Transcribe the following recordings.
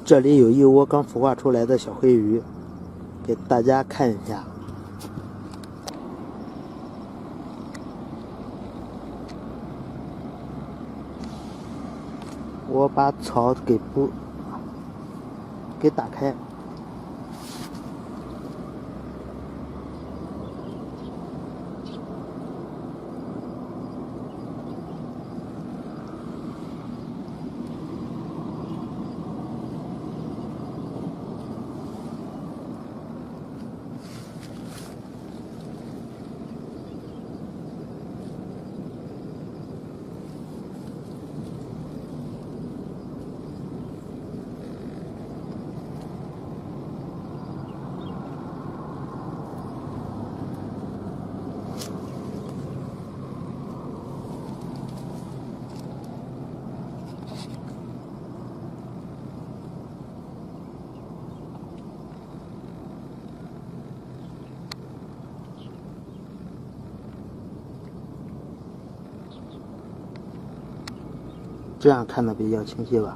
这里有一窝刚孵化出来的小黑鱼，给大家看一下。我把草给打开。这样看的比较清晰吧。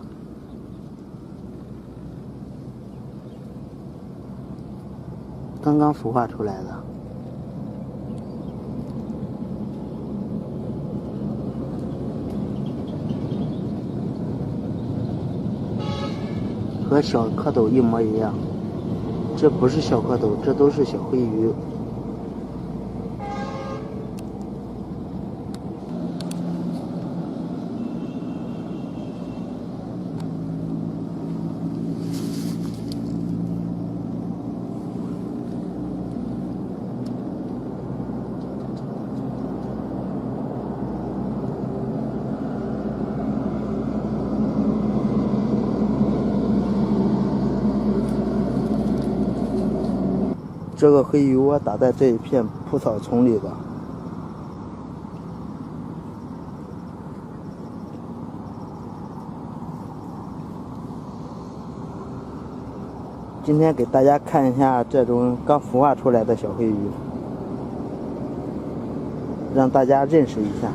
刚刚孵化出来的，和小蝌蚪一模一样。这不是小蝌蚪，这都是小黑鱼。这个黑鱼窝打在这一片蒲草丛里的。今天给大家看一下这种刚孵化出来的小黑鱼，让大家认识一下。